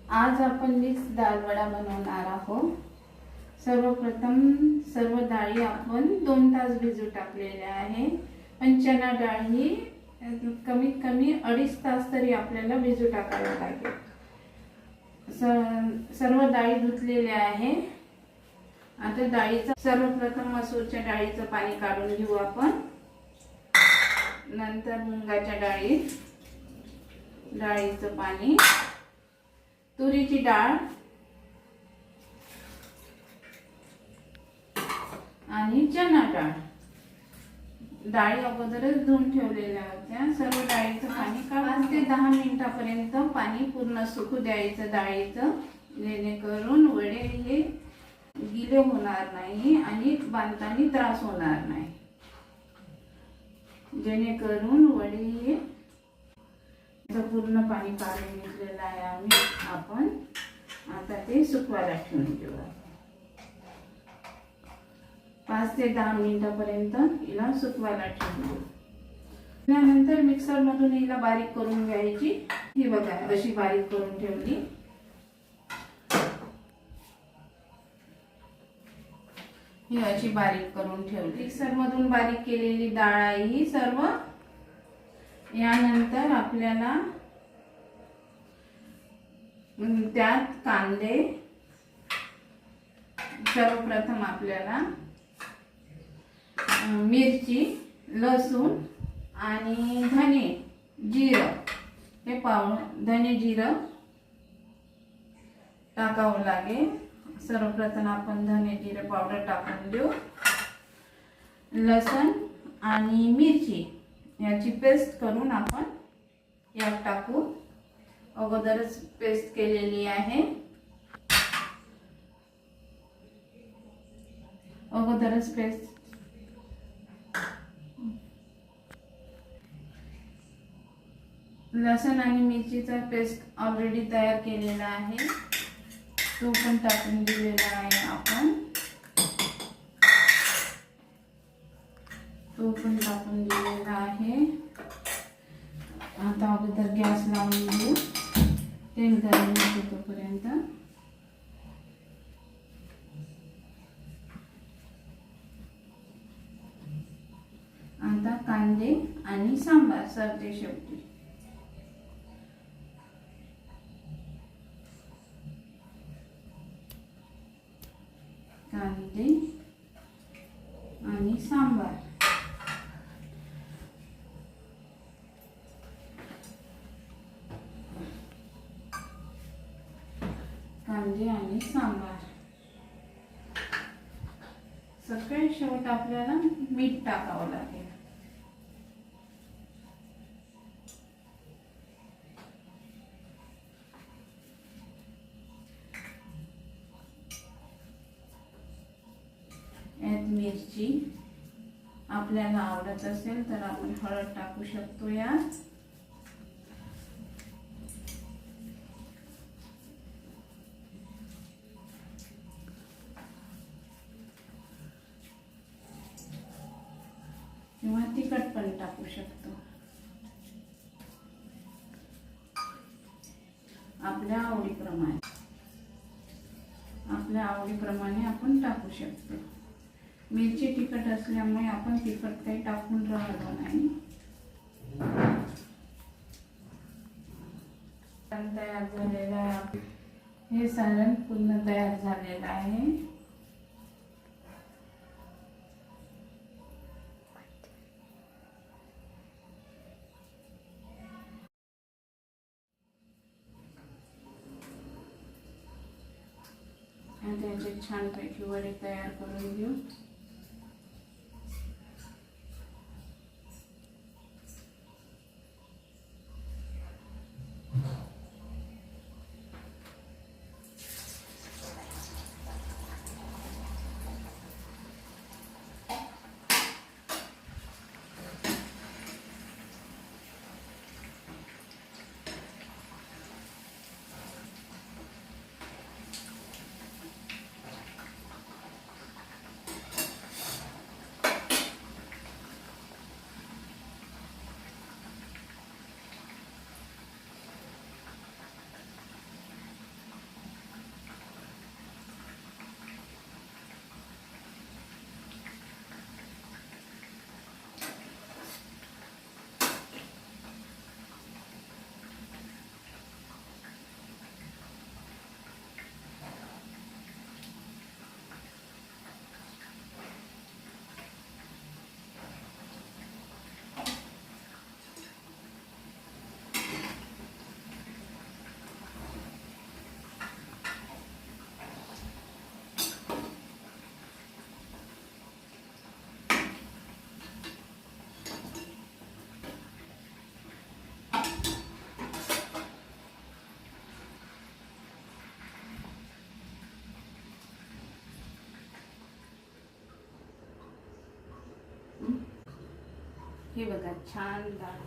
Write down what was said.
आज आपण मिक्स डाळ वडा बनवणार आहोत। सर्वप्रथम सर्व डाळी आपण 2 तास भिजू टाकलेल्या आहे। पण चना डाळ ही कमीत कमी 2.5 तास तरी आपल्याला भिजू टाकायला लागेल। सर्व डाळी धुतलेल्या आहे। आता डाळीचं सर्वप्रथम मसूरच्या डाळीचं पाणी काढून घेऊ आपण। नंतर मुगाच्या डाळीचं पाणी, तुरीची डाळ आणि चना डाळ। डाळी अगोदरच धुवून ठेवलेल्या होत्या। सर्व डाळीचं पाणी 5 ते 10 मिनिटापर्यंत पाणी पूर्ण सुकू द्यायचं डाळीचं, जेणेकरून वडे हे गिले होणार नाही आणि बांधताना त्रास होणार नाही। जेणेकरून वडे हे पूर्ण पाणी काढून घेतलेलं आहे आपण आता ते सुकवायला ठेवून देऊ। 5 ते 10 मिनिटापर्यंत हिला सुकवायला ठेवून देऊ। त्यानंतर मिक्सर मधून हिला बारीक करून घ्यायची। ही बघा अशी बारीक करून ठेवली। ही अशी बारीक करून ठेवली। मिक्सर मधून बारीक केलेली डाळ आहे ही सर्व। यानंतर आपल्याला त्यात कांदे, सर्वप्रथम आपल्याला मिरची, लसूण आणि धने जिरं हे धने जिरं टाकावं लागेल। सर्वप्रथम आपण धने जिरं पावडर टाकून देऊ। लसूण आणि मिरची याची पेस्ट करून आपण यात टाकू। अगोदरच पेस्ट केलेली आहे। लसूण आणि मिरचीचा पेस्ट ऑलरेडी तयार केलेला आहे, तो पण टाकून दिलेला आहे आपण। तो पण टाकून दिलेला आहे। आता अगोदर गॅस लावून देऊ, तेल गरम होते तोपर्यंत। आता कांदे आणि सांबार सरते शेवटी। कांदे आणि सांबार, कांदे आणि सांबार। सगळ्यात शेवट आपल्याला मीठ टाकावं लागेल। यात मिरची आपल्याला आवडत असेल तर आपण हळद टाकू शकतो यात। किंवा तिखट पण टाकू शकतो, आपल्या आवडीप्रमाणे आपण टाकू शकतो। मिरची तिखट असल्यामुळे आपण तिखट काही टाकून राहिलो नाही। तयार झालेला आहे, हे सारण पूर्ण तयार झालेलं आहे। त्याचे छानपैकी वडे तयार करून घेऊ। हे बघा छान डाळ.